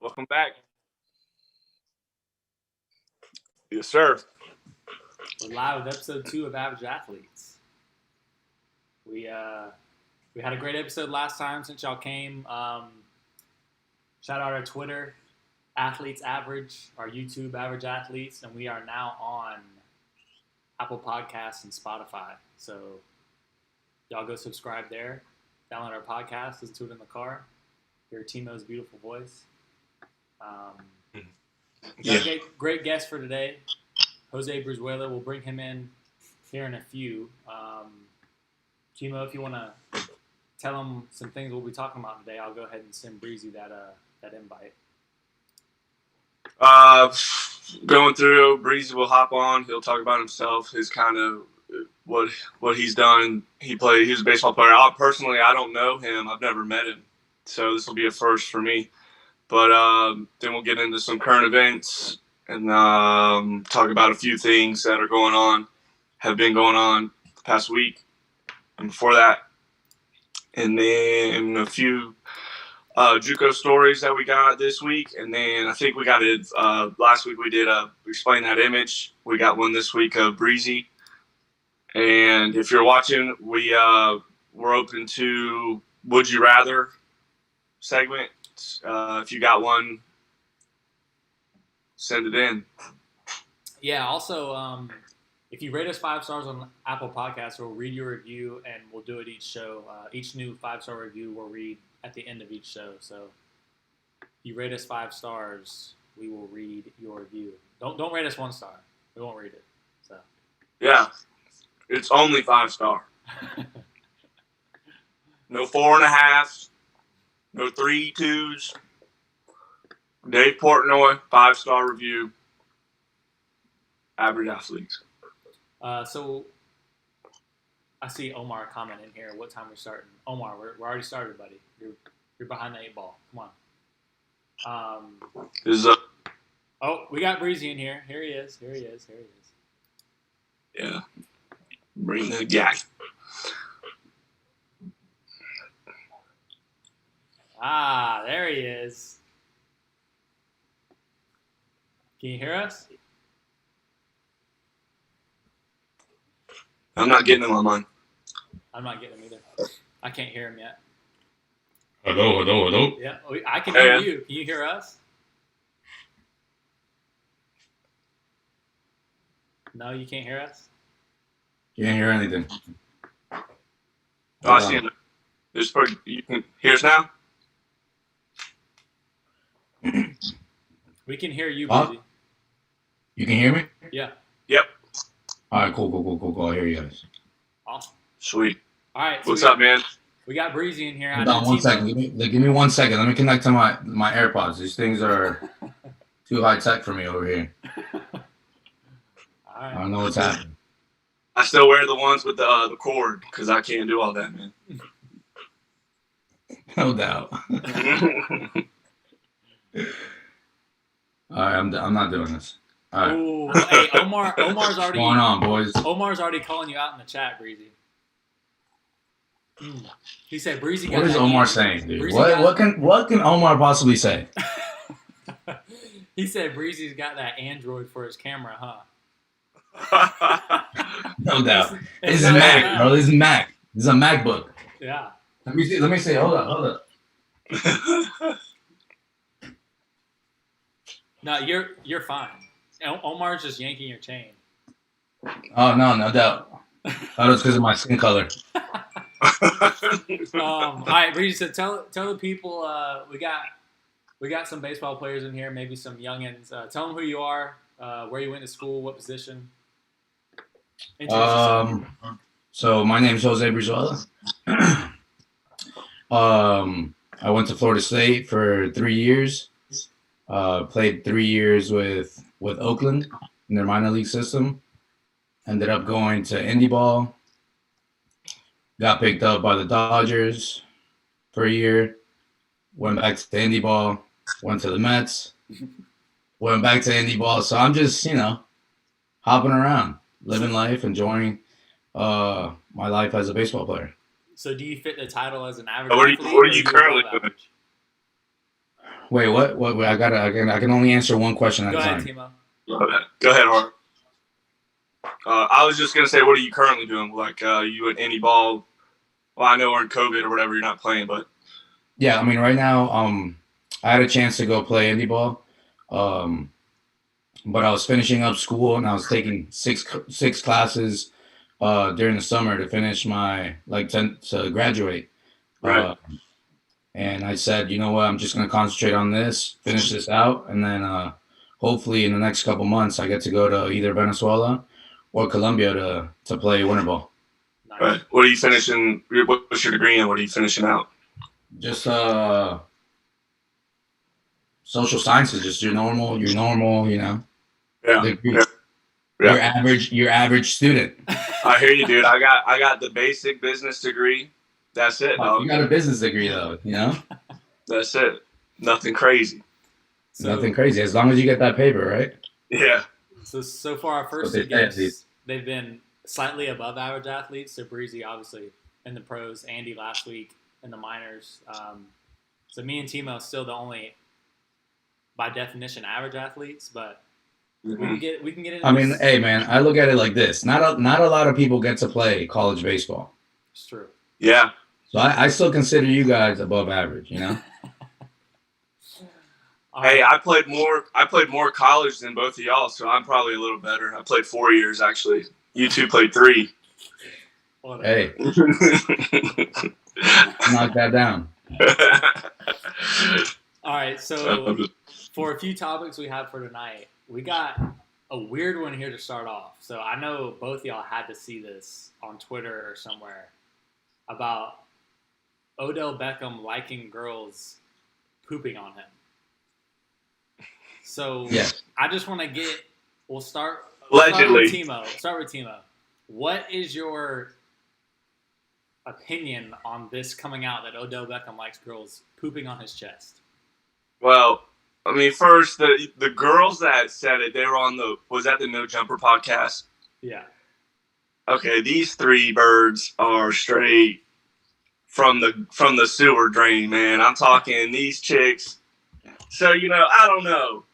Welcome back. Yes, sir. We're live with episode 2 of Average Athletes. We had a great episode last time since y'all came. Shout out our Twitter, Athletes Average, our YouTube, Average Athletes, and we are now on Apple Podcasts and Spotify. So y'all go subscribe there, download our podcast, listen to it in the car, hear Tmo's beautiful voice. Got a great guest for today, Jose Brizuela. We'll bring him in here in a few. Tmo, if you want to tell him some things we'll be talking about today, I'll go ahead and send Breezy that invite. Going through, Breezy will hop on. He'll talk about himself, his kind of what he's done. He was a baseball player. Personally, I don't know him. I've never met him, so this will be a first for me. But then we'll get into some current events and talk about a few things that have been going on the past week and before that. And then a few JUCO stories that we got this week. And then I think we got it last week. We did explain that image. We got one this week of Breezy. And if you're watching, we're open to Would You Rather segment. If you got one, send it in. Yeah, also, if you rate us 5 stars on Apple Podcasts, we'll read your review, and we'll do it each show. Each new 5-star review we'll read at the end of each show. So if you rate us 5 stars, we will read your review. Don't rate us 1 star. We won't read it. So yeah, it's only 5 star. No 4.5. No 3 2s. Dave Portnoy, 5-star review. Average Athletes. So I see Omar commenting here. What time we're starting? Omar, we're already started, buddy. You're behind the 8 ball. Come on. Oh, we got Breezy in here. Here he is. Yeah. Bring the guy. Ah, there he is. Can you hear us? I'm not getting him on mine. I'm not getting him either. I can't hear him yet. Hello. Yeah, I can hear you. Can you hear us? No, you can't hear us? Can't hear anything. Oh, I see him. You can hear us now? We can hear you, Breezy. You can hear me? Yeah. Yep. All right, cool. I hear you guys. Awesome. Sweet. All right. What's up, man? We got Breezy in here. Hold on 1 second. Give me 1 second. Let me connect to my AirPods. These things are too high tech for me over here. All right. I don't know what's happening. I still wear the ones with the cord because I can't do all that, man. No doubt. All right, I'm not doing this. All right. Ooh, hey, Omar's already. What's going on, boys? Omar's already calling you out in the chat, Breezy. He said Breezy got. What is Omar saying, dude? What can Omar possibly say? He said Breezy's got that Android for his camera, huh? No doubt. This is Mac, bro. This is Mac. This is a MacBook. Yeah. Let me see. Hold up. No, you're fine. Omar's just yanking your chain. Oh no doubt. That was because of my skin color. All right, Breezy. So tell the people we got some baseball players in here, maybe some youngins. Tell them who you are, where you went to school, what position. So my name is Jose Brizuela. I went to Florida State for 3 years. Played 3 years with Oakland in their minor league system. Ended up going to Indy Ball. Got picked up by the Dodgers for a year. Went back to Indy Ball. Went to the Mets. Went back to Indy Ball. So I'm just, hopping around, living life, enjoying my life as a baseball player. So do you fit the title as an average? What are you currently doing? Wait, what? What? I can only answer one question at Go a ahead, time. Timo. Go ahead, Harlan. I was just gonna say, what are you currently doing? Like, you at any ball? Well, I know we're in COVID or whatever. You're not playing, but Yeah, I mean, right now, I had a chance to go play indie ball, um, but I was finishing up school and I was taking six classes during the summer to finish my to graduate. right. Uh, and I said, you know what, I'm just gonna concentrate on this, finish this out, and then hopefully in the next couple months I get to go to either Venezuela or Colombia to play winter ball. Nice. Right. What are you finishing? What's your degree in? What are you finishing out? Just social sciences, just your normal, you know, Yeah. degree. Yeah. Your average student. I hear you, dude. I got the basic business degree. That's it, dog. You got a business degree though, you know? That's it. Nothing crazy. Nothing crazy. As long as you get that paper, right? Yeah. So far, our first two guests, they've been slightly above average athletes. So Breezy, obviously, in the pros. Andy last week in the minors. So me and Timo still the only, by definition, average athletes. But we can get into. I mean, hey man, I look at it like this: not a lot of people get to play college baseball. It's true. Yeah. So I still consider you guys above average. You know. Hey, I played more college than both of y'all, so I'm probably a little better. I played 4 years actually. You two played 3. Hey, knock that down. All right, so for a few topics we have for tonight, we got a weird one here to start off. So I know both of y'all had to see this on Twitter or somewhere about Odell Beckham liking girls pooping on him. So yes. I just want to get. We'll start. Allegedly. Start with Timo. What is your opinion on this coming out that Odell Beckham likes girls pooping on his chest? Well, I mean, first the girls that said it, they were on was that the No Jumper podcast? Yeah. Okay, these 3 birds are straight from the sewer drain, man. I'm talking these chicks. So I don't know.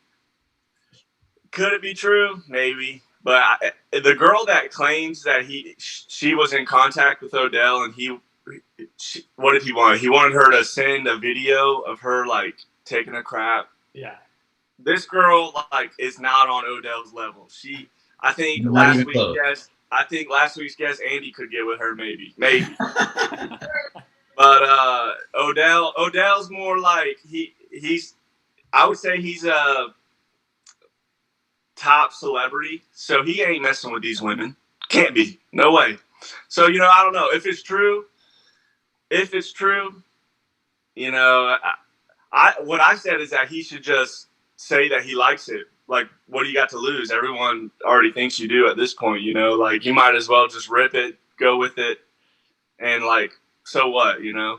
Could it be true? Maybe. But the girl that claims that she was in contact with Odell and what did he want? He wanted her to send a video of her like taking a crap. Yeah. This girl like is not on Odell's level. I think last week's guest Andy could get with her maybe. But Odell's more like he's I would say he's a top celebrity, so he ain't messing with these women. Can't be. No way. So, I don't know. If it's true, what I said is that he should just say that he likes it. Like, what do you got to lose? Everyone already thinks you do at this point, Like, you might as well just rip it, go with it, and, like, so what, You're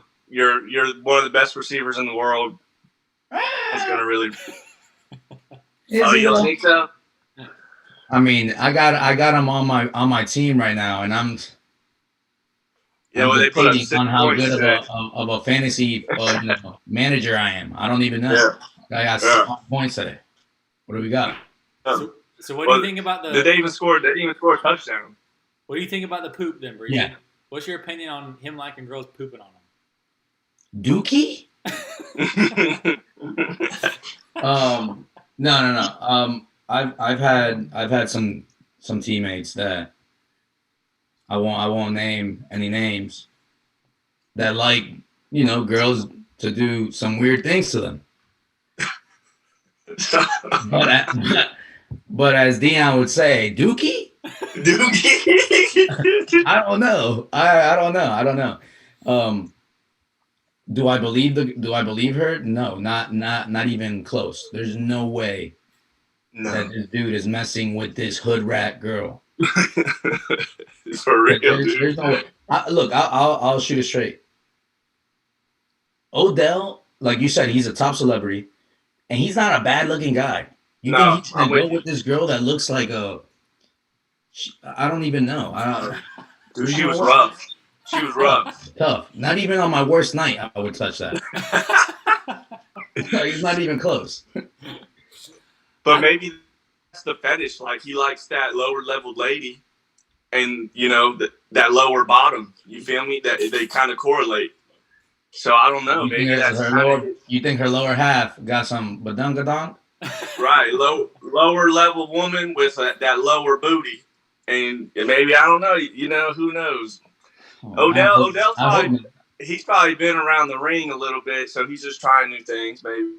one of the best receivers in the world. It's going to really... Oh, you don't think so? I mean, I got him on my team right now, and I'm they put up 6 on how points good of a fantasy manager I am. I don't even know. Yeah. I got 6 points today. What do we got? So what do you think about the? Did they even score a touchdown? What do you think about the poop then, Breezy? Yeah. What's your opinion on him liking girls pooping on him? Dookie? No. I've had some teammates that I won't name any names that like girls to do some weird things to them. But as Dion would say, Dookie? I don't know. I don't know. Do I believe her? No, not even close. There's no way that this dude is messing with this hood rat girl. For real, dude. There's no way. Look, I'll shoot it straight. Odell, like you said, he's a top celebrity, and he's not a bad-looking guy. You think he's gonna go with this girl that looks like I don't even know. Dude, she was rough. She was rough. Tough. Not even on my worst night, I would touch that. He's not even close. But maybe that's the fetish. Like he likes that lower level lady, and that lower bottom. You feel me? That they kind of correlate. So I don't know. Maybe that's Her kind of lower. You think her lower half got some badungadonk? right. Lower level woman with that lower booty, and maybe I don't know. Who knows? Oh, Odell's I hope not. he's probably been around the ring a little bit, so he's just trying new things. Maybe.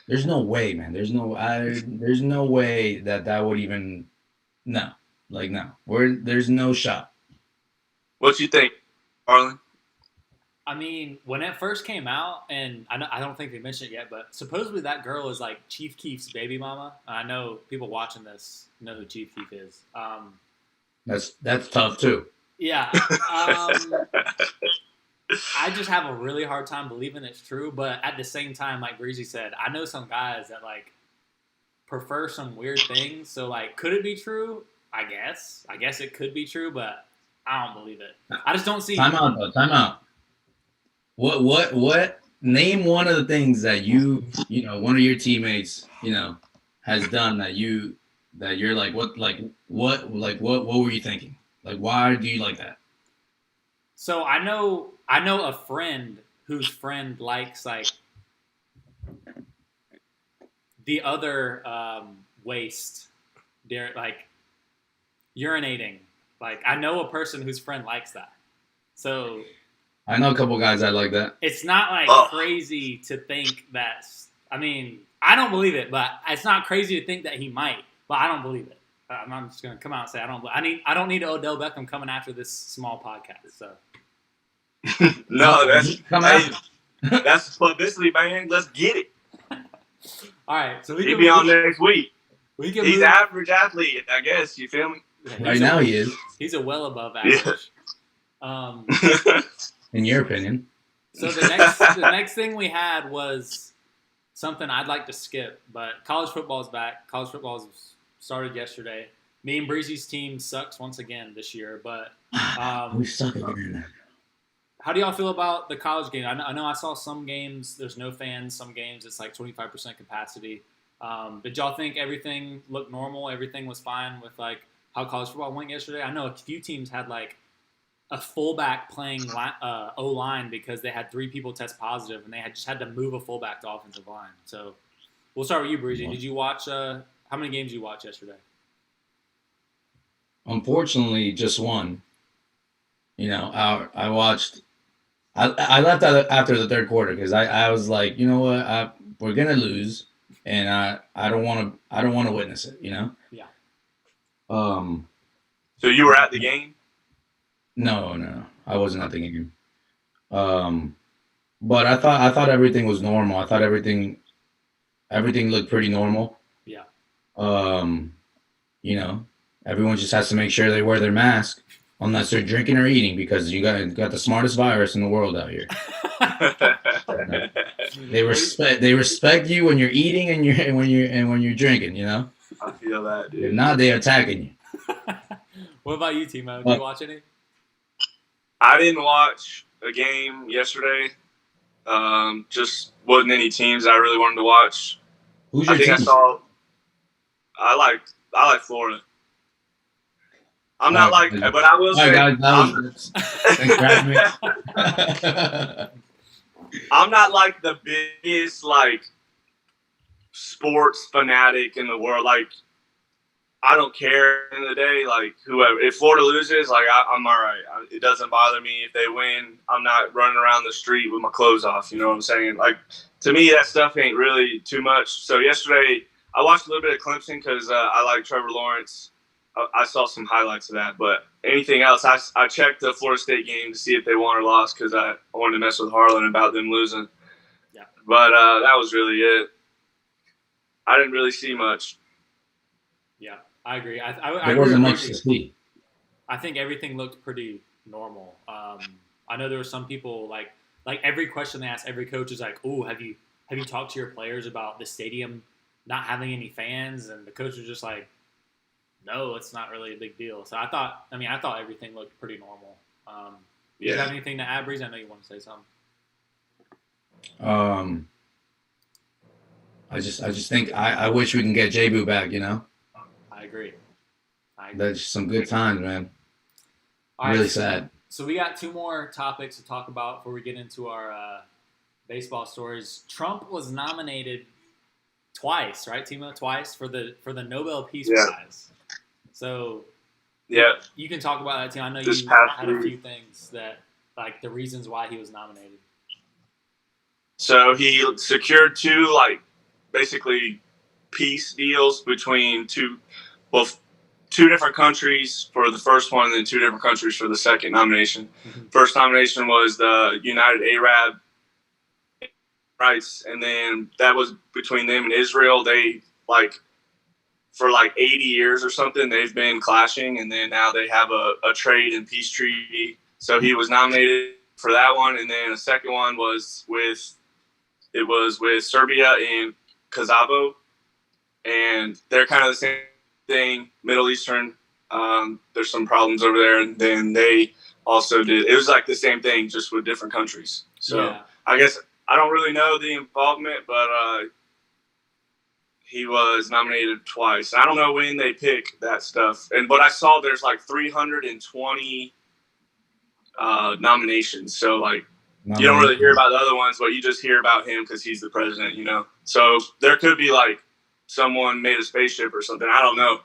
There's no way, man. There's no way that would even no. Like no. There's no shot. What you think, Harlan? I mean, when it first came out, and I don't think they mentioned it yet, but supposedly that girl is like Chief Keef's baby mama. I know people watching this know who Chief Keef is. That's tough too. Yeah. I just have a really hard time believing it's true, but at the same time, like Breezy said, I know some guys that like prefer some weird things. So like, could it be true? I guess it could be true, but I don't believe it. I just don't see. Time out though. Time out. What? Name one of the things that one of your teammates, has done that you're like, what were you thinking? Like, why do you like that? So I know a friend whose friend likes like the other waste, like urinating. Like I know a person whose friend likes that. So I know a couple guys that like that. it's not like crazy to think that. I mean, I don't believe it, but it's not crazy to think that he might. But I don't believe it. I'm just gonna come out and say I don't. I don't need Odell Beckham coming after this small podcast. So no, that's publicity, man. Let's get it. All right, so he'll be on next week. He's an average athlete, I guess. You feel me? Yeah, right now he is. He's a well above average. Yeah. In your opinion. So the next thing we had was something I'd like to skip, but college football is back. College football started yesterday. Me and Breezy's team sucks once again this year, but we suck again. How do y'all feel about the college game? I know I saw some games there's no fans, some games it's like 25% capacity. Did y'all think everything looked normal? Everything was fine with like how college football went yesterday? I know a few teams had like a fullback playing O-line because they had 3 people test positive and they just had to move a fullback to offensive line. So we'll start with you, Breezy. Did you watch how many games did you watch yesterday? Unfortunately, just one. I watched. I left after the third quarter because I was like, you know what, we're gonna lose, and I don't want to witness it. Yeah. So you were at the game? No, I wasn't at the game. But I thought everything was normal. I thought everything looked pretty normal. Yeah. Everyone just has to make sure they wear their mask unless they're drinking or eating because you got the smartest virus in the world out here. They respect you when you're eating and when you're drinking. I feel that, dude. If not, they're attacking you. What about you, Tmo? Did you watch any? I didn't watch a game yesterday. Just wasn't any teams I really wanted to watch. Who's your team? I like Florida. I'm not like, but I will say, thanks for having me. I'm not like the biggest like sports fanatic in the world. Like, I don't care in the day. Like, whoever, if Florida loses, like I'm all right. It doesn't bother me if they win. I'm not running around the street with my clothes off. You know what I'm saying? Like, to me, that stuff ain't really too much. So yesterday, I watched a little bit of Clemson because I like Trevor Lawrence. I saw some highlights of that, but anything else, I checked the Florida State game to see if they won or lost because I wanted to mess with Harlan about them losing. Yeah. But that was really it. I didn't really see much. Yeah, I agree. There wasn't much to see. I think everything looked pretty normal. I know there were some people like every question they ask every coach is like, "Oh, have you talked to your players about the stadium not having any fans?" And the coach was just like, "No, it's not really a big deal." So I thought everything looked pretty normal. Do you have anything to add, Breeze? I know you want to say something. I just think I wish we can get J-Boo back. I agree. That's some good times, man. All right, Really sad. So we got 2 more topics to talk about before we get into our baseball stories. Trump was nominated twice, right, Timo? Twice for the Nobel Peace Prize. So you can talk about that, Timo. I know you had a few things that, like, the reasons why he was nominated. So he secured 2, like, basically peace deals between 2 different countries for the first one, and then 2 different countries for the second nomination. Mm-hmm. First nomination was the United Arab Emirates, and then that was between them and Israel. They, like, for like 80 years or something, they've been clashing, and then now they have a trade and peace treaty. So he was nominated for that one, and then the second one was with Serbia and Kosovo, and they're kind of the same thing, Middle Eastern. There's some problems over there, and then they also did. It was like the same thing, just with different countries. So I guess I don't really know the involvement, but he was nominated twice. I don't know when they pick that stuff, but I saw there's like 320 nominations. So like you don't really hear about the other ones, but you just hear about him because he's the president, So there could be like someone made a spaceship or something. I don't know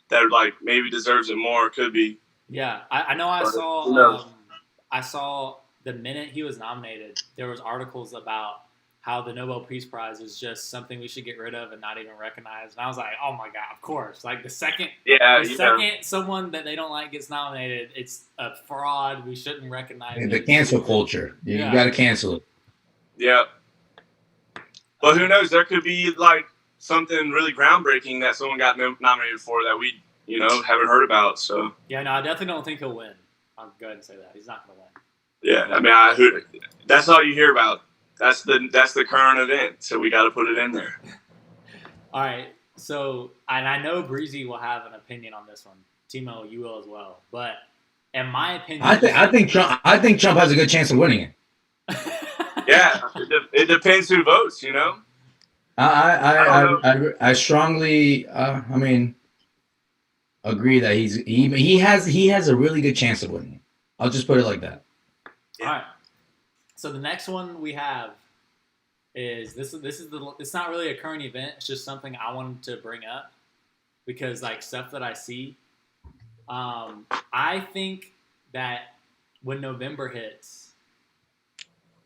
that like maybe deserves it more. Could be. Yeah, I know. I saw the minute he was nominated, there was articles about how the Nobel Peace Prize is just something we should get rid of and not even recognize. And I was like, oh my God, of course. Like the second someone that they don't like gets nominated, it's a fraud. We shouldn't recognize it. The cancel culture. You got to cancel it. Yeah. But who knows? There could be like something really groundbreaking that someone got nominated for that we, haven't heard about. So yeah, no, I definitely don't think he'll win. I'll go ahead and say that. He's not going to win. Yeah, I mean, that's all you hear about. That's the current event, so we got to put it in there. All right, so and I know Breezy will have an opinion on this one. Timo, you will as well. But in my opinion, I think Trump has a good chance of winning it. Yeah, it depends who votes. I strongly, agree that he has a really good chance of winning it. I'll just put it like that. All right. So the next one we have is it's not really a current event. It's just something I wanted to bring up because like stuff that I see. I think that when November hits,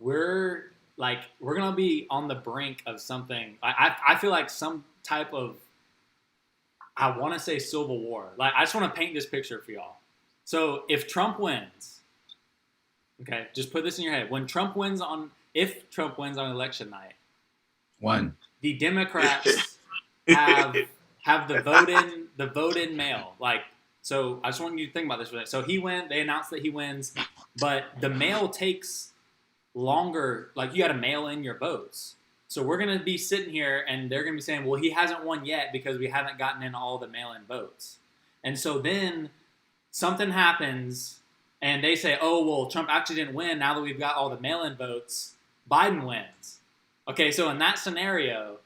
we're gonna be on the brink of something. I feel like some type of, I want to say, civil war. Like I just want to paint this picture for y'all. So if Trump wins. Okay, just put this in your head. If Trump wins on election night, the Democrats have the vote in mail. Like, so I just want you to think about this for a minute. So they announced that he wins, but the mail takes longer. Like you got to mail in your votes. So we're gonna be sitting here, and they're gonna be saying, "Well, he hasn't won yet because we haven't gotten in all the mail-in votes." And so then something happens. And they say, oh, well, Trump actually didn't win. Now that we've got all the mail-in votes, Biden wins. Okay, so in that scenario,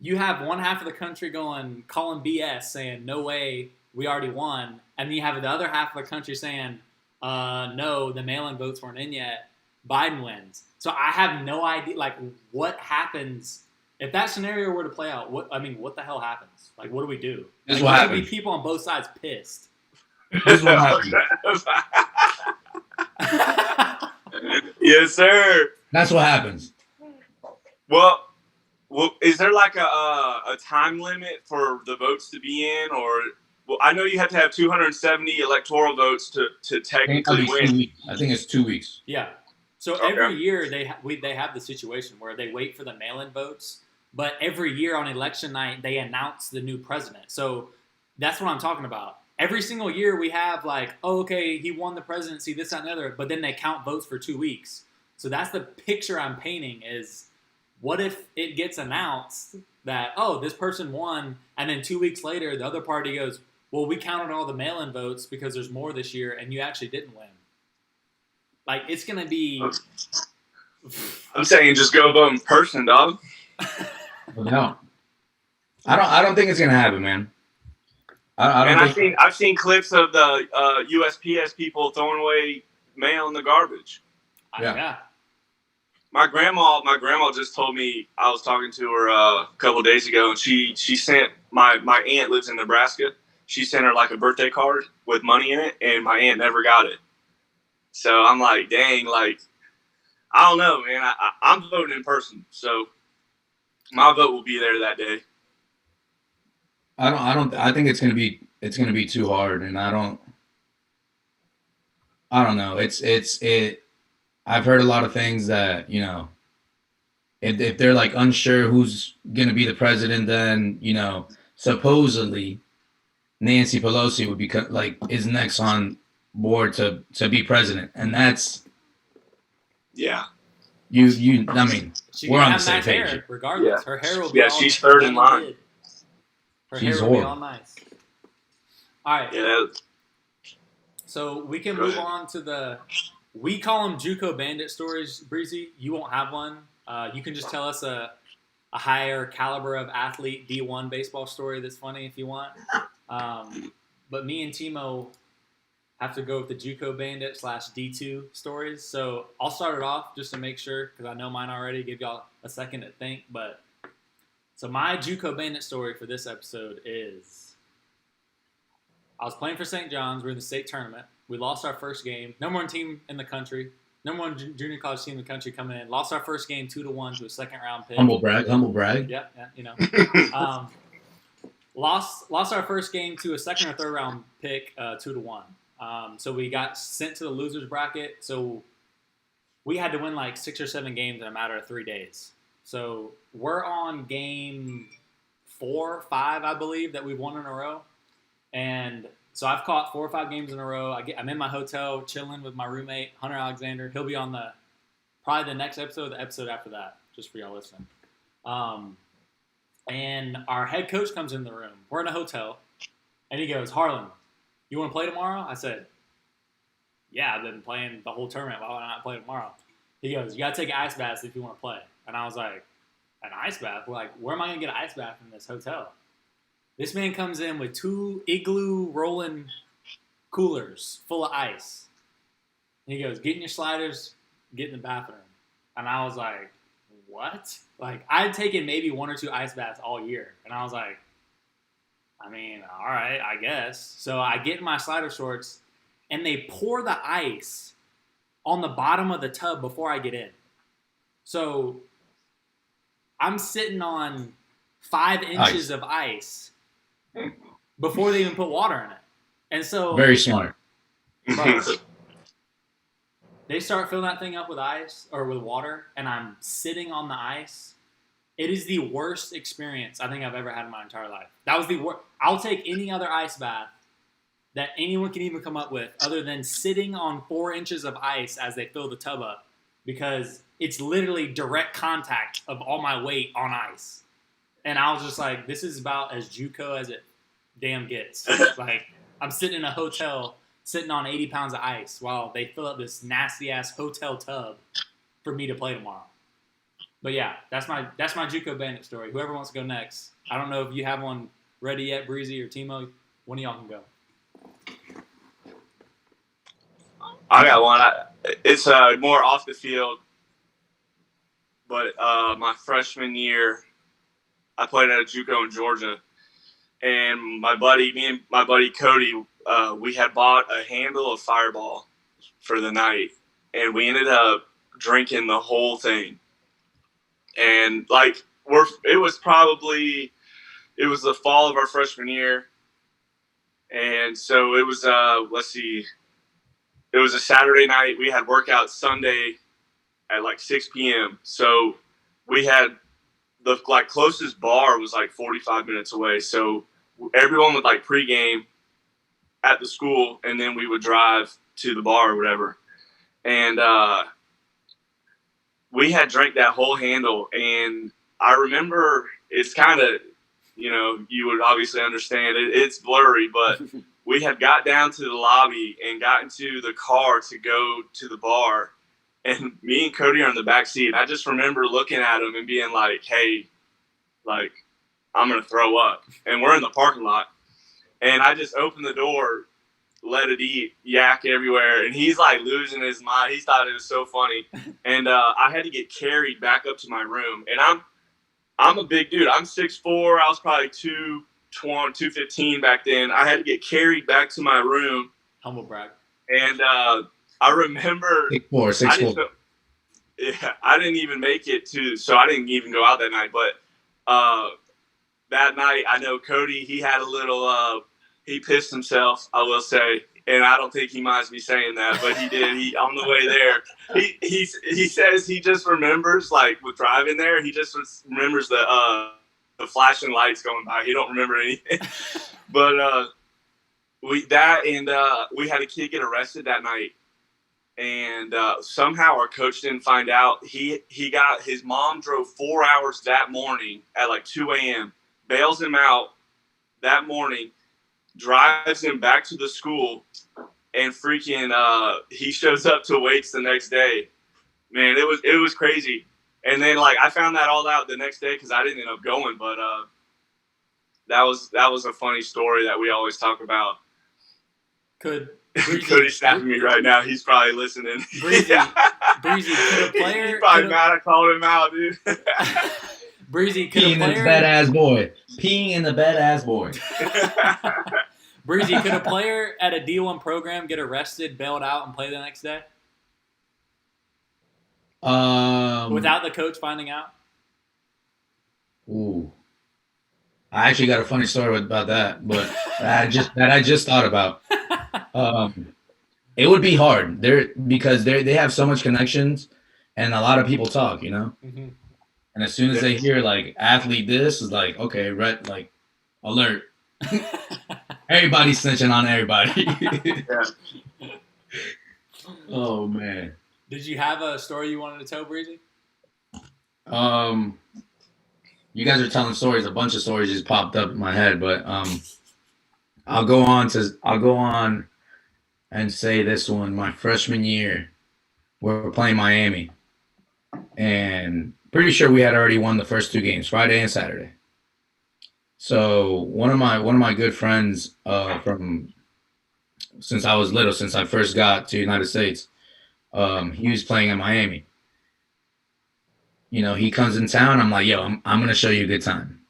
you have one half of the country calling BS, saying, no way, we already won. And then you have the other half of the country saying, no, the mail-in votes weren't in yet. Biden wins. So I have no idea, like, what happens if that scenario were to play out. What the hell happens? Like, what do we do? There's going to be people on both sides pissed. This will happen. Yes, sir. That's what happens. Well, is there like a time limit for the votes to be in, or I know you have to have 270 electoral votes to technically win. I think it's 2 weeks. Yeah. So every year they have the situation where they wait for the mail-in votes, but every year on election night they announce the new president. So that's what I'm talking about. Every single year we have like, oh, okay, he won the presidency, this, that, and the other, but then they count votes for 2 weeks. So that's the picture I'm painting is what if it gets announced that, oh, this person won, and then 2 weeks later the other party goes, well, we counted all the mail-in votes because there's more this year and you actually didn't win. Like, it's going to be... I'm saying just go vote in person, dog. No, I don't think it's gonna happen, man. I don't Man, think. I've seen clips of the USPS people throwing away mail in the garbage. Yeah. My grandma just told me, I was talking to her a couple of days ago, and she sent my aunt lives in Nebraska. She sent her like a birthday card with money in it, and my aunt never got it. So I'm like, dang, like I don't know, man. I'm voting in person, so my vote will be there that day. I think it's gonna be too hard, and I don't know. It. I've heard a lot of things that if they're like unsure who's gonna be the president, then supposedly Nancy Pelosi would be like is next on board to be president, and that's Yeah, you. I mean, She's we're gonna on the have same nice page. hair, regardless. yeah, Her hair will be yeah. all She's third done in and line. did. Her She's hair will be horrible. all nice. All right. Yeah. So we can Go move ahead. on to we call them JUCO Bandit stories, Breezy. You won't have one. You can just tell us a higher caliber of athlete D1 baseball story that's funny if you want. But me and Tmo have to go with the JUCO Bandit / D2 stories. So I'll start it off just to make sure because I know mine already. Give y'all a second to think. But so my JUCO Bandit story for this episode is I was playing for St. John's. We're in the state tournament. We lost our first game. Number one team in the country. Number one junior college team in the country coming in. Lost our first game 2-1 to a second round pick. Humble brag. Humble brag. Yeah, lost our first game to a second or third round pick 2-1. So we got sent to the losers bracket. So we had to win like 6 or 7 games in a matter of 3 days. So we're on game 4, 5, I believe, that we've won in a row. And so I've caught 4 or 5 games in a row. I'm in my hotel chilling with my roommate, Hunter Alexander. He'll be on probably the next episode, the episode after that, just for y'all listening. And our head coach comes in the room. We're in a hotel. And he goes, Harlan, you want to play tomorrow? I said, yeah, I've been playing the whole tournament. Why would I not play tomorrow? He goes, you got to take ice baths if you want to play. And I was like, an ice bath? We're like, where am I going to get an ice bath in this hotel? This man comes in with 2 igloo rolling coolers full of ice. And he goes, get in your sliders, get in the bathroom. And I was like, what? Like, I'd taken maybe 1 or 2 ice baths all year. And I was like, I mean, all right, I guess. So I get in my slider shorts, and they pour the ice on the bottom of the tub before I get in. So I'm sitting on 5 inches of ice before they even put water in it. And so Very smart. bro, they start filling that thing up with ice or with water, and I'm sitting on the ice. It is the worst experience I think I've ever had in my entire life. That was the worst. I'll take any other ice bath that anyone can even come up with other than sitting on 4 inches of ice as they fill the tub up, because it's literally direct contact of all my weight on ice. And I was just like, this is about as JUCO as it damn gets. Like, I'm sitting in a hotel sitting on 80 pounds of ice while they fill up this nasty ass hotel tub for me to play tomorrow. But yeah, that's my JUCO Bandit story. Whoever wants to go next. I don't know if you have one ready yet, Breezy or Tmo. One of y'all can go. I got one. It's more off the field, but my freshman year, I played at a JUCO in Georgia, and me and my buddy Cody, we had bought a handle of Fireball for the night, and we ended up drinking the whole thing. And like it was the fall of our freshman year, and so it was it was a Saturday night. We had workout Sunday at like 6 p.m. So we had the closest bar was like 45 minutes away. So everyone would like pregame at the school, and then we would drive to the bar or whatever. And we had drank that whole handle, and I remember it's kind of, you would obviously understand it. It's blurry, but we had got down to the lobby and got into the car to go to the bar, and me and Cody are in the back seat. I just remember looking at him and being like, hey, like I'm gonna throw up. And we're in the parking lot, and I just opened the door, let it eat, yak everywhere, and he's like losing his mind. He thought it was so funny, and I had to get carried back up to my room. And I'm a big dude. I'm 6'4". I was probably 215 back then. I had to get carried back to my room. Humble brag. And I remember 6'4". I didn't even make it to, so I didn't even go out that night. But that night, I know Cody, he had a little, he pissed himself, I will say. And I don't think he minds me saying that, but he did. He on the way there, he says he just remembers, like with driving there, he just remembers the flashing lights going by. He don't remember anything. But we had a kid get arrested that night, and somehow our coach didn't find out. His mom drove 4 hours that morning at like 2 a.m. bails him out that morning, drives him back to the school, and freaking he shows up to weights the next day. Man, it was crazy. And then like I found that all out the next day because I didn't end up going, but that was a funny story that we always talk about. Cody's snapping me right now. He's probably listening. Breezy, could a player? He's probably mad I called him out, dude. Breezy, could a player? Peeing in the badass boy. Peeing in the badass boy. Breezy, could a player at a D1 program get arrested, bailed out, and play the next day? Without the coach finding out? Ooh. I actually got a funny story about that, but I just thought about. It would be hard because they have so much connections, and a lot of people talk, you know. Mm-hmm. And as soon as they hear like athlete, this is like okay, red like alert. Everybody's snitching on everybody. Yeah. Oh man. Did you have a story you wanted to tell, Breezy? You guys are telling stories. A bunch of stories just popped up in my head, but I'll go on and say this one. My freshman year, we were playing Miami, and pretty sure we had already won the first 2 games, Friday and Saturday. So one of my good friends from since I was little, since I first got to the United States, he was playing in Miami. You know, he comes in town. I'm like, yo, I'm gonna show you a good time.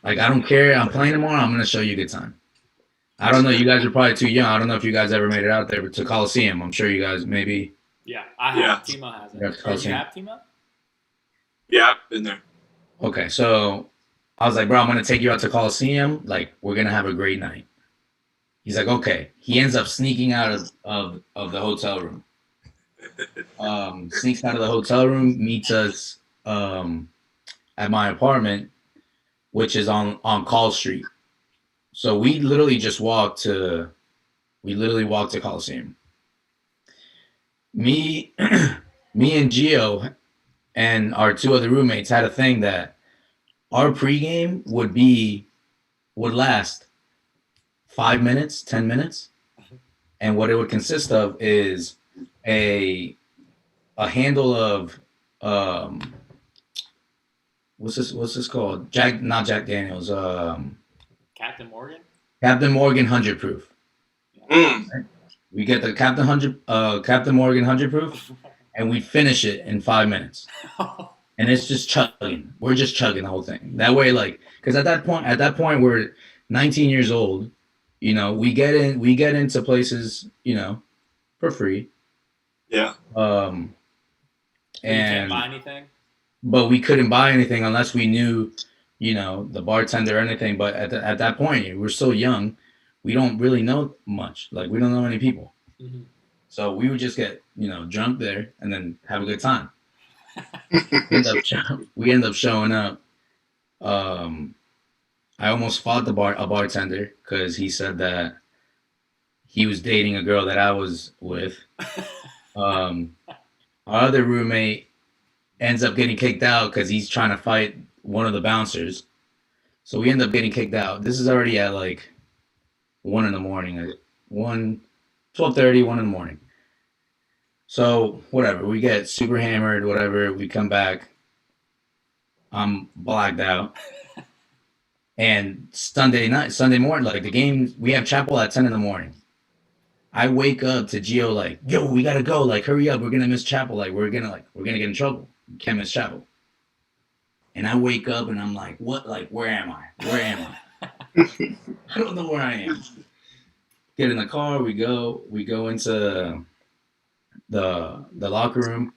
Like, I don't care. I'm playing tomorrow. I'm gonna show you a good time. I don't know. You guys are probably too young. I don't know if you guys ever made it out there to Coliseum. I'm sure you guys maybe. Yeah, I have. Yeah. Tmo has it. Do you have Tmo? Yeah, I've been there. Okay, so I was like, bro, I'm gonna take you out to Coliseum. Like, we're gonna have a great night. He's like, okay. He ends up sneaking out of the hotel room. Sneaks out of the hotel room, meets us at my apartment, which is on Call Street. So we literally walked to Coliseum. Me and Gio and our 2 other roommates had a thing that our pregame would last 5 minutes, 10 minutes. And what it would consist of is a handle of what's this called? Not Jack Daniels. Captain Morgan. Captain Morgan 100 proof. Mm. Right? We get the Captain Morgan 100 proof, and we finish it in 5 minutes. And it's just chugging. We're just chugging the whole thing. That way, like, because at that point, we're 19 years old. You know, we get into places, you know, for free. Yeah. And you can't buy anything. But we couldn't buy anything unless we knew, you know, the bartender or anything. But at that point, we're so young, we don't really know much. Like, we don't know any people. Mm-hmm. So we would just get, you know, drunk there and then have a good time. We end up showing up. I almost fought a bartender because he said that he was dating a girl that I was with. Our other roommate ends up getting kicked out because he's trying to fight one of the bouncers. So we end up getting kicked out. This is already at like 1 in the morning. 12:30, 1 in the morning. So whatever, we get super hammered, whatever. We come back. I'm blacked out. And Sunday morning, like the game, we have chapel at 10 in the morning. I wake up to Gio like, yo, we gotta go, like, hurry up, we're gonna miss chapel, like, we're gonna get in trouble. We can't miss chapel. And I wake up and I'm like, what? Like, where am I? Where am I? I don't know where I am. Get in the car, we go into the locker room,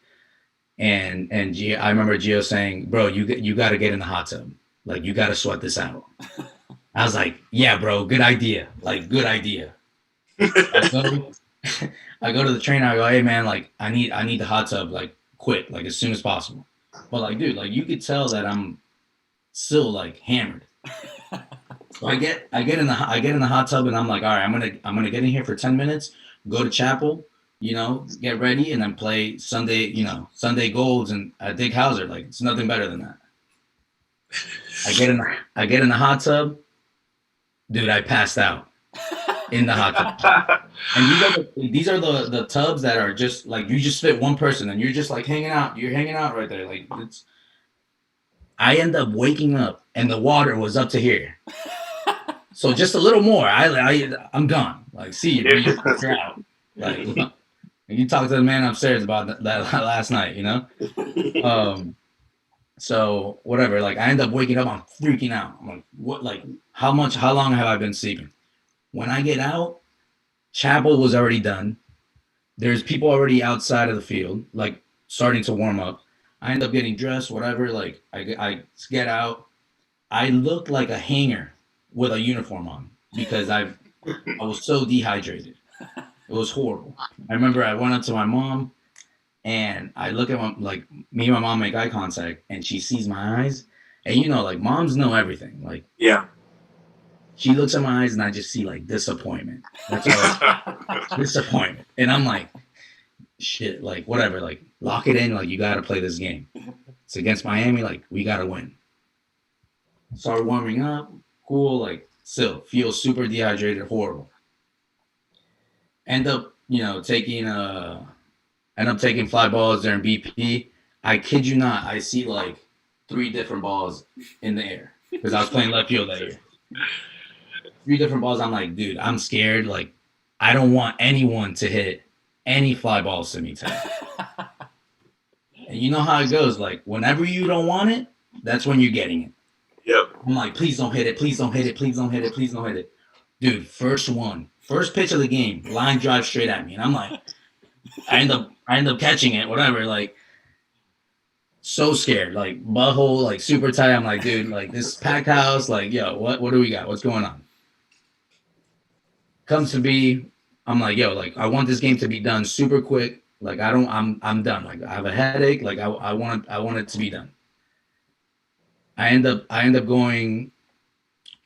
and Gio, I remember Gio saying, bro, you got to get in the hot tub, like you got to sweat this out. I was like, yeah, bro, good idea, like good idea. I go to the trainer, I go, hey man, like I need the hot tub like quick, like as soon as possible. But like, dude, like you could tell that I'm still like hammered. So I get in the hot tub and I'm like, all right, I'm gonna get in here for 10 minutes, go to chapel, get ready, and then play Sunday, Sunday Golds and at Dick Hauser. Like it's nothing better than that. I get in the hot tub, dude. I passed out in the hot tub. And these are the tubs that are just like you just fit one person and you're just like hanging out. You're hanging out right there. Like it's. I end up waking up and the water was up to here. So just a little more. I'm gone. Like, see you. You're out. Like, you talk to the man upstairs about that last night, So whatever. Like, I end up waking up. I'm freaking out. I'm like, what? Like, how long have I been sleeping? When I get out, chapel was already done. There's people already outside of the field, like starting to warm up. I end up getting dressed, whatever. Like, I get out. I look like a hanger with a uniform on because I was so dehydrated. It was horrible. I remember I went up to my mom and I look at me and my mom make eye contact and she sees my eyes. And like moms know everything. Like, yeah. She looks at my eyes and I just see like disappointment. That's all. Disappointment. And I'm like, shit, like whatever, like lock it in. Like you got to play this game. It's against Miami. Like we got to win. Started warming up. Cool. Like still feel super dehydrated. Horrible. End up taking fly balls during BP. I kid you not, I see like 3 different balls in the air because I was playing left field that year. 3 different balls. I'm like, dude, I'm scared. Like, I don't want anyone to hit any fly balls to me today. And you know how it goes. Like, whenever you don't want it, that's when you're getting it. Yep. I'm like, please don't hit it. Please don't hit it. Please don't hit it. Please don't hit it. Dude, first pitch of the game, line drive straight at me. And I'm like, I end up catching it, whatever. Like, so scared. Like, butthole, like, super tight. I'm like, dude, like, this packed house. Like, yo, what do we got? What's going on? Comes to be, I'm like, yo, like, I want this game to be done super quick. Like, I'm done. Like, I have a headache. Like, I want it to be done. I end up going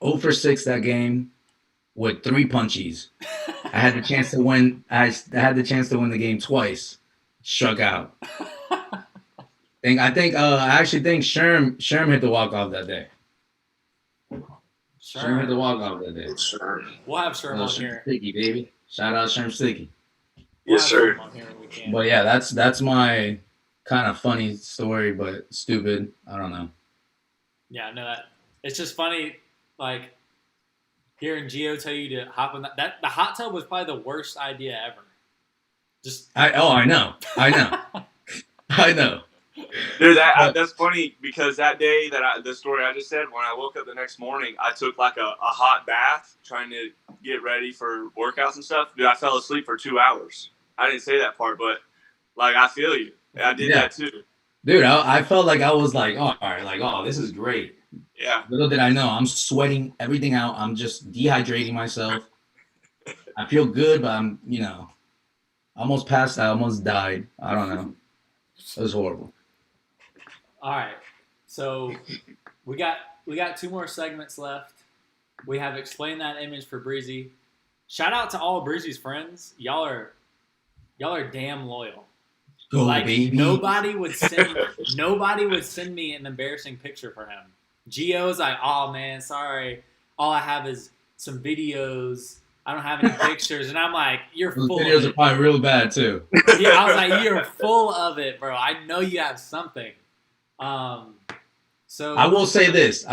0 for 6 that game with 3 punchies. I had the chance to win. I had the chance to win the game twice. Struck out. I actually think Sherm hit the walk off that day. Sherm hit the walk off that day. Sure. We'll have Sherm on here. Sticky, baby. Shout out Sherm Sticky. Yes, sir. But yeah, that's my kind of funny story, but stupid. I don't know. Yeah, I know that. It's just funny, like hearing Gio tell you to hop in that the hot tub was probably the worst idea ever. I know. I know. Dude, that's funny because that day the story I just said, when I woke up the next morning, I took like a hot bath trying to get ready for workouts and stuff. Dude, I fell asleep for 2 hours. I didn't say that part, but like I feel you. I did that too. Dude, I felt like I was like, oh, all right, like, oh, this is great. Yeah. Little did I know, I'm sweating everything out. I'm just dehydrating myself. I feel good, but I'm, almost passed out, almost died. I don't know. It was horrible. All right. So we got 2 more segments left. We have explained that image for Breezy. Shout out to all of Breezy's friends. Y'all are damn loyal. Go, like baby. nobody would send me an embarrassing picture for him. Gio's like, oh man, sorry. All I have is some videos. I don't have any pictures. And I'm like, you're Those full videos of it. are probably real bad too. Yeah, I was like, you're full of it, bro. I know you have something. So I will say this.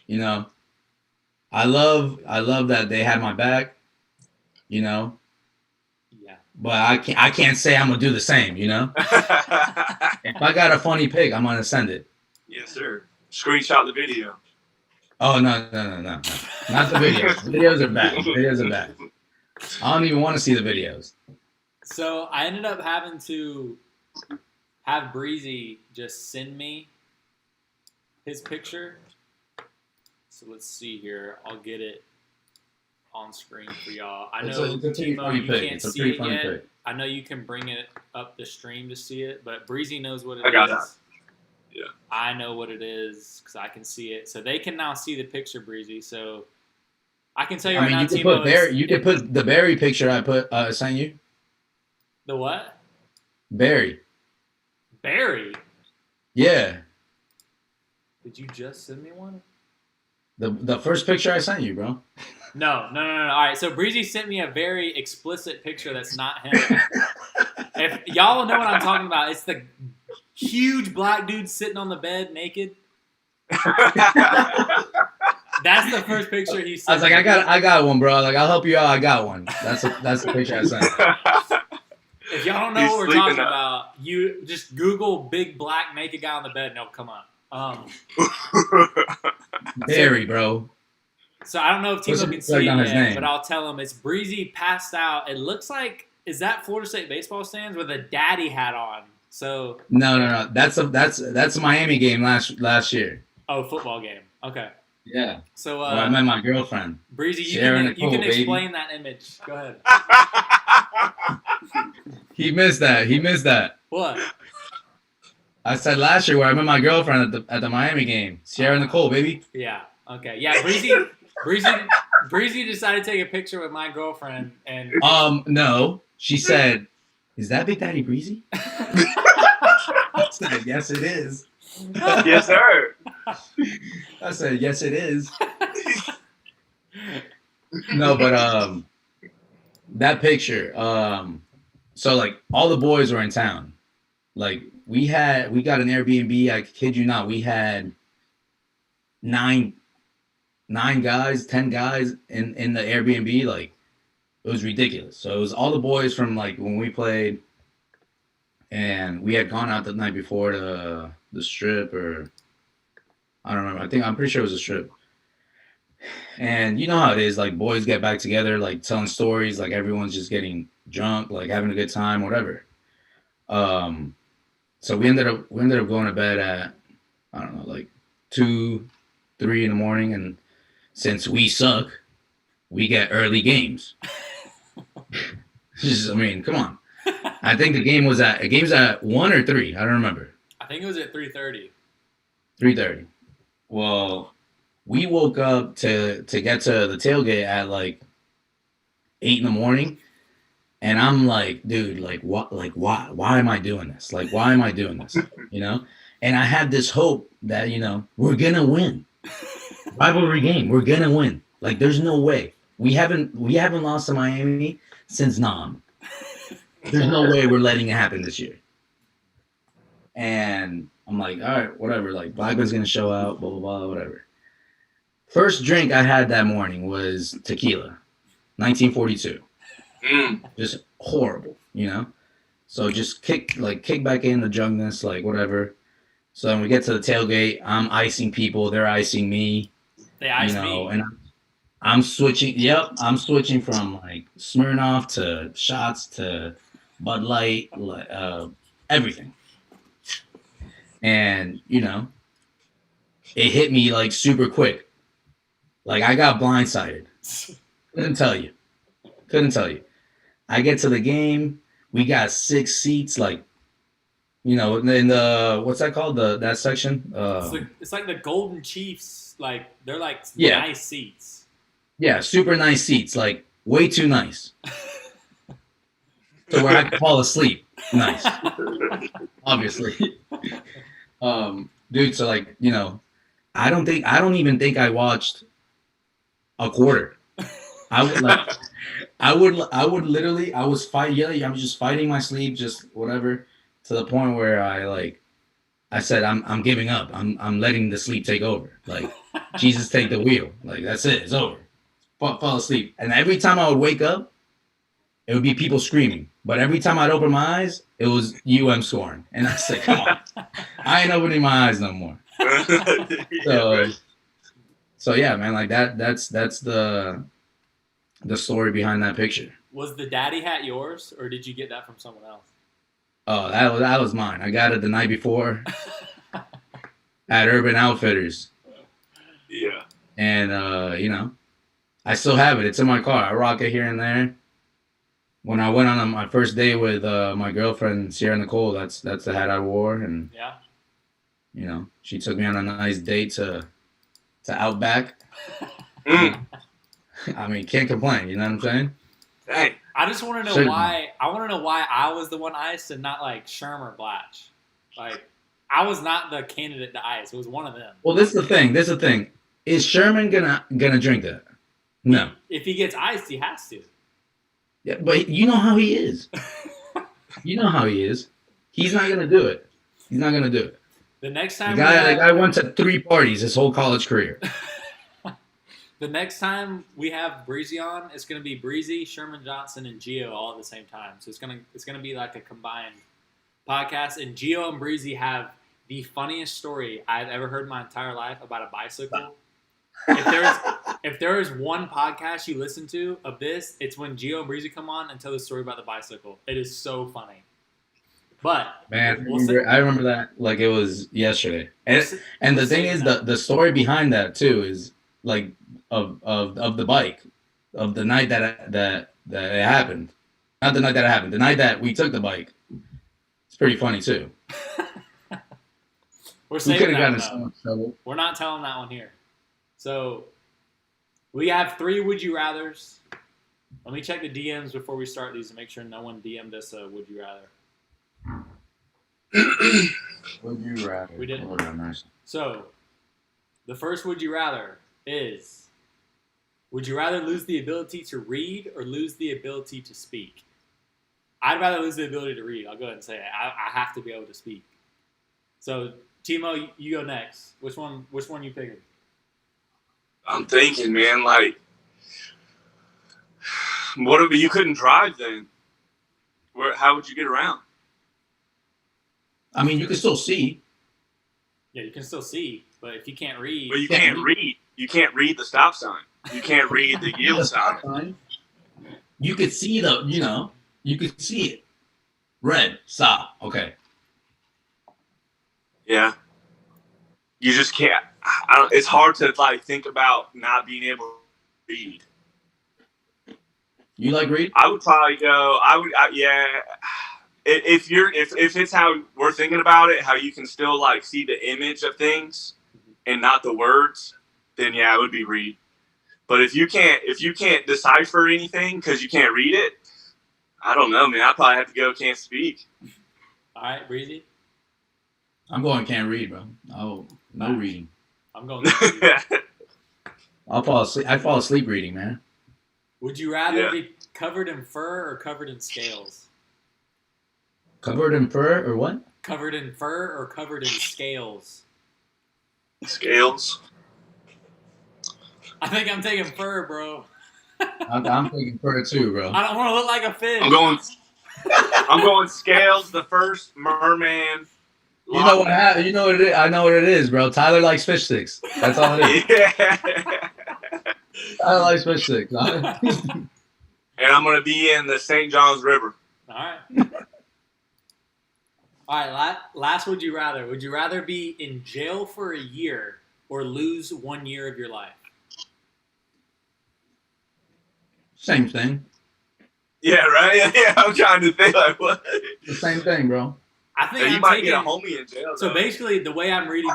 You know, I love that they had my back. You know, yeah. but I can't say I'm gonna do the same. You know, if I got a funny pic, I'm gonna send it. Yes, sir. Screenshot the video. Oh no, not the videos. Videos are bad. Videos are bad. I don't even want to see the videos. So I ended up having to have Breezy just send me his picture. So let's see here. I'll get it on screen for y'all. I know It's a pretty Tmo, funny you pic. can't It's a see pretty it funny yet. pic. I know you can bring it up the stream to see it, but Breezy knows what it I got is. that. Yeah. I know what it is because I can see it. So they can now see the picture, Breezy. So I can tell you I right mean, now, you can Tmo. put Barry. You can put the Barry picture I sent you. The what? Barry. Barry. Yeah. Did you just send me one? The first picture I sent you, bro. No. All right, so Breezy sent me a very explicit picture that's not him. If y'all know what I'm talking about, it's the huge black dude sitting on the bed naked. That's the first picture he sent. I was like, I got one, bro. Like, I'll help you out. I got one. That's the picture I sent. If y'all don't know what we're talking about, you just Google big black naked guy on the bed and it'll come up. Barry, bro. So I don't know if Timo can see it yet, but I'll tell him it's Breezy passed out. It looks like, is that Florida State baseball stands with a daddy hat on? So no. That's a Miami game last year. Oh, football game. Okay. Yeah. So where I met my girlfriend. Breezy, you can explain that image. Go ahead. He missed that. What? I said last year where I met my girlfriend at the Miami game. Sierra Nicole, baby. Yeah. Okay. Yeah. Breezy decided to take a picture with my girlfriend and. No. She said, "Is that Big Daddy Breezy?" I said, "Yes, it is." Yes, sir. I said, "Yes, it is." No, but that picture. So like all the boys were in town. Like we got an Airbnb. I kid you not, we had nine guys, 10 guys in the Airbnb. Like it was ridiculous. So it was all the boys from like when we played, and we had gone out the night before to the strip, or I don't remember. I'm pretty sure it was a strip. And you know how it is, like boys get back together, like telling stories, like everyone's just getting drunk, like having a good time, whatever. So we ended up going to bed at, I don't know, like 2, 3 in the morning, and since we suck, we get early games. I mean, come on. I think the game's at 1 or 3. I don't remember. I think it was at 3:30. 3:30. Well, we woke up to get to the tailgate at like 8 in the morning, and I'm like, dude, like what, like why am I doing this? Like why am I doing this? You know? And I had this hope that, you know, we're gonna win. Rivalry game, we're gonna win. Like there's no way. We haven't lost to Miami since Nam. There's no way we're letting it happen this year. And I'm like, all right, whatever. Like Blackman's gonna show out, blah blah blah, whatever. First drink I had that morning was tequila, 1942. Just horrible, you know. So just kick back in the drunkenness, like whatever. So then we get to the tailgate. I'm icing people. They're icing me. They iced me. And I'm switching. Yep, I'm switching from like Smirnoff to shots to Bud Light, everything. And you know, it hit me like super quick. Like I got blindsided. Couldn't tell you. I get to the game. We got 6 seats. Like, you know, in the what's that called? That section. It's like the Golden Chiefs. Like they're like nice seats. Yeah, super nice seats. Like way too nice. So where I could fall asleep. Nice. Obviously. Dude. So like, you know, I don't even think I watched a quarter. I would literally, I was just fighting my sleep, just whatever, to the point where I I said, I'm giving up. I'm letting the sleep take over. Like, Jesus, take the wheel. Like, that's it. It's over. Fall asleep. And every time I would wake up, it would be people screaming. But every time I'd open my eyes, it was scoring. And I said, come on. I ain't opening my eyes no more. Yeah, So yeah, man, like that's the story behind that picture. Was the daddy hat yours, or did you get that from someone else? Oh, that was mine. I got it the night before at Urban Outfitters. yeah. And I still have it. It's in my car. I rock it here and there. When I went on my first day with my girlfriend Sierra Nicole, that's the hat I wore, and yeah, she took me on a nice date to Outback. Mm. I mean, can't complain. You know what I'm saying? Dang. I just want to know why. I want to know why I was the one iced and not like Sherm or Blatch. Like, I was not the candidate to ice. It was one of them. Well, this is the thing. Is Sherman gonna drink that? No. If he gets iced, he has to. Yeah, but you know how he is. You know how he is. He's not gonna do it. He's not gonna do it. The next time the guy went to 3 parties his whole college career. The next time we have Breezy on, it's gonna be Breezy, Sherman Johnson, and Gio all at the same time. So it's gonna be like a combined podcast. And Gio and Breezy have the funniest story I've ever heard in my entire life about a bicycle. If there is one podcast you listen to of this, it's when Gio and Breezy come on and tell the story about the bicycle. It is so funny. But man, I remember that like it was yesterday. And the thing is, the story behind that too is like of the bike, of the night that it happened. Not the night that it happened. The night that we took the bike. It's pretty funny too. We could have gotten in so much trouble. We're not telling that one here. So we have 3 would you rathers. Let me check the DMs before we start these to make sure no one DM'd us a would you rather. Would you rather? We didn't. So the first would you rather is: would you rather lose the ability to read or lose the ability to speak? I'd rather lose the ability to read. I'll go ahead and say it. I have to be able to speak. So Tmo, you go next. Which one you picking? I'm thinking, man, like, what if you couldn't drive then? How would you get around? I mean, you can still see. Yeah, you can still see, but if you can't read... But you can't read. You can't read the stop sign. You can't read the yield sign. You could see you could see it. Red, stop. Okay. Yeah. You just can't. It's hard to like think about not being able to read. You like read? I would probably go. Yeah. If it's how we're thinking about it, how you can still like see the image of things and not the words, then yeah, it would be read. But if you can't decipher anything because you can't read it, I don't know, man. I probably have to go can't speak. All right, Breezy. I'm going can't read, bro. Oh, no reading. I'm going can't read. I'll fall asleep. I fall asleep reading, man. Would you rather be covered in fur or covered in scales? Covered in fur or what? Covered in fur or covered in scales? Scales. I think I'm taking fur, bro. I'm taking fur too, bro. I don't want to look like a fish. I'm going scales. The first merman. You know what happened? You know what it is? I know what it is, bro. Tyler likes fish sticks. That's all it is. Yeah. Tyler likes fish sticks. And I'm going to be in the St. Johns River. All right. All right, last would you rather? Would you rather be in jail for a year or lose 1 year of your life? Same thing. Yeah, right? Yeah, I'm trying to think like what? The same thing, bro. I think you might get a homie in jail. So basically, the way I'm reading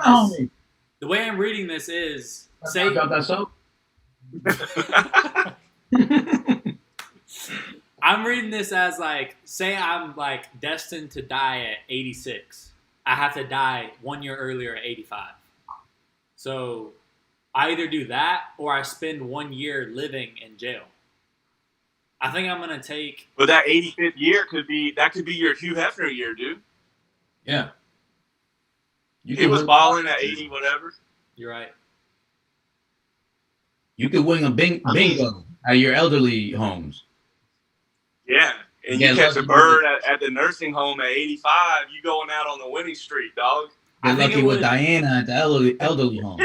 this is say got that soap. I'm reading this as like, say I'm like destined to die at 86. I have to die 1 year earlier at 85. So I either do that or I spend 1 year living in jail. I think I'm gonna take. But that 85th year could be your Hugh Hefner year, dude. Yeah. He was balling at 80, whatever. You're right. You could win a bingo at your elderly homes. Yeah, and you catch a bird at the nursing home at 85, you going out on the winning streak, dog. Get lucky with Diana at the elderly home.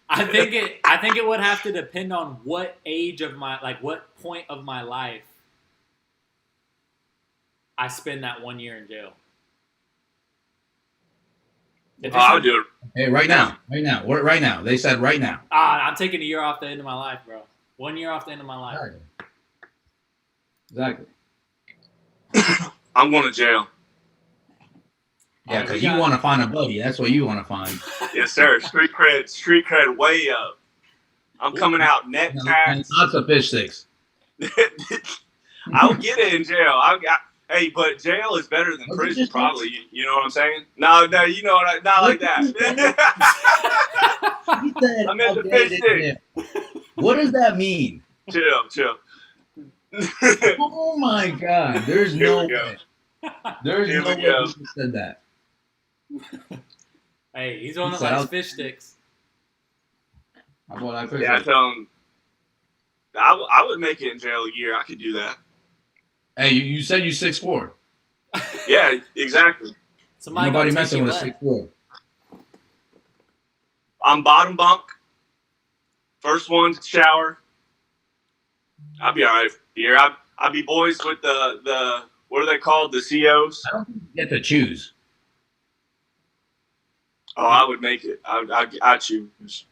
I think it would have to depend on what age of what point of my life I spend that 1 year in jail. I would do it. Hey, right now. They said right now. I'm taking a year off the end of my life, bro. 1 year off the end of my life. Exactly. I'm going to jail. Yeah, because you want to find a buddy. That's what you want to find. Yes, sir. Street cred way up. I'm coming out net tax. Lots of fish sticks. I'll get it in jail. Hey, but jail is better than prison, probably. You know what I'm saying? No, you know what? Not like that. I meant the fish stick. What does that mean? Chill. Oh my God! There's no way. There's no way you said that. Hey, he's the one that likes fish sticks. I tell him. I would make it in jail a year. I could do that. Hey, you said you're 6'4". Yeah, exactly. Nobody messing with a 6'4". I'm bottom bunk. First one to shower. I'll be all right here. I'll be boys with the what are they called? The COs? I don't think you get to choose. Oh, I would make it. I choose.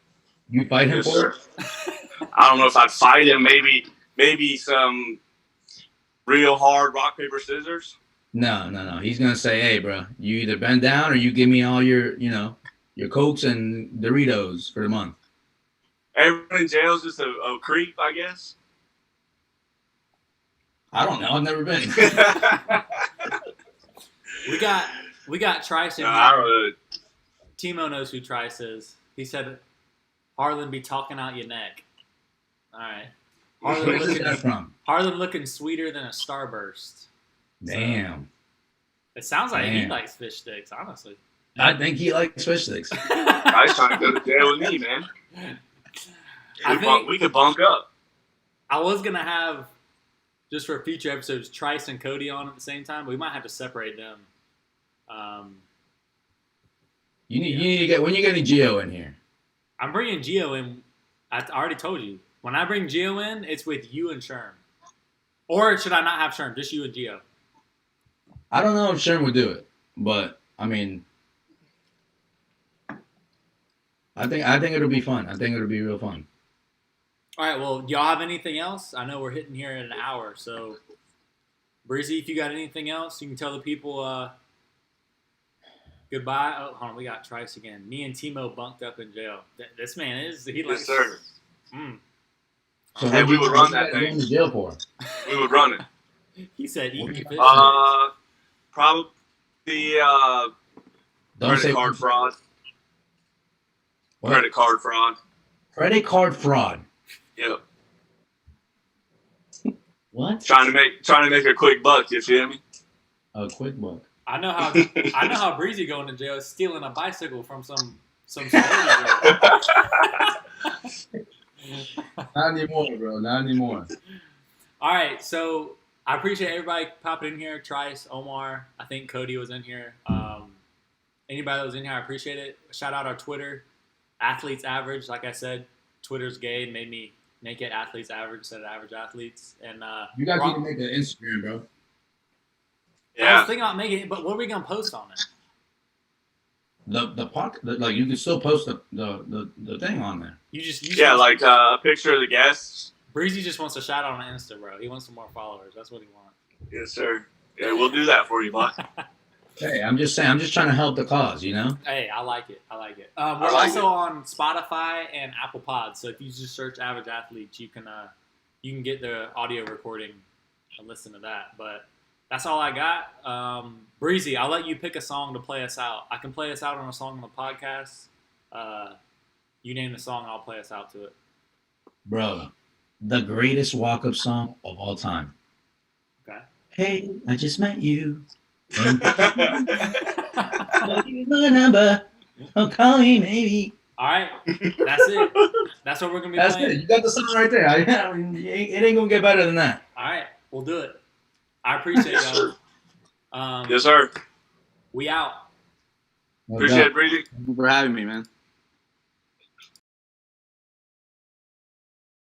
You fight him for it? I don't know if I'd fight him. Maybe some real hard rock, paper, scissors. No. He's gonna say, "Hey, bro, you either bend down or you give me all your, your Cokes and Doritos for the month." Everyone in jail is just a creep, I guess. I don't know. I've never been. we got Trice in here. Tmo knows who Trice is. He said, "Harlan be talking out your neck." All right. Harlan looking sweeter than a starburst. Damn. It sounds like he likes fish sticks, honestly. I think he likes fish sticks. He's trying to go to jail with me, man. We could bunk up. I was going to have, just for future episodes, Trice and Cody on at the same time, but we might have to separate them. You need to get, when you getting Gio in here? I'm bringing Gio in. I already told you. When I bring Gio in, it's with you and Sherm. Or should I not have Sherm? Just you and Gio? I don't know if Sherm would do it, but I mean, I think it'll be fun. I think it'll be real fun. All right. Well, do y'all have anything else? I know we're hitting here in an hour, so Breezy, if you got anything else, you can tell the people goodbye. Oh, hold on, we got Trice again. Me and Tmo bunked up in jail. This man he likes. Yes, sir. So hey, we would run that thing. In jail for? We would run it. He said, "Eat fish." Probably credit card fraud. What? Credit card fraud. Credit card fraud. Yep. What? Trying to make a quick buck. You feel me? A quick buck. I know how Breezy going to jail is stealing a bicycle from some. Not anymore, bro. Not anymore. All right, so I appreciate everybody popping in here. Trice, Omar, I think Cody was in here. Anybody that was in here, I appreciate it. Shout out our Twitter, Athletes Average. Like I said, Twitter's gay and made me make it Athletes Average instead of Average Athletes. And you guys need to make an Instagram, bro. Yeah. I was thinking about making it, but what are we gonna post on it? The podcast, like you can still post the thing on there. You just like a picture of the guests. Breezy just wants a shout out on Insta, bro. He wants some more followers. That's what he wants. Yes, sir. Yeah, we'll do that for you, boss. Hey, I'm just saying. I'm just trying to help the cause, you know. Hey, I like it. We're also on Spotify and Apple Pods. So if you just search Average Athletes, you can get the audio recording and listen to that. But that's all I got. Breezy, I'll let you pick a song to play us out. I can play us out on a song on the podcast. You name the song, I'll play us out to it. Bro, the greatest walk-up song of all time. Okay. Hey, I just met you. My number. Oh, call me, maybe. All right, that's it. That's what we're gonna be That's playing. it. You got the song right there. I mean, it ain't gonna get better than that. All right, we'll do it. I appreciate y'all. Yes, sir. We out. No Appreciate doubt. it, Breezy. Thank you for having me, man.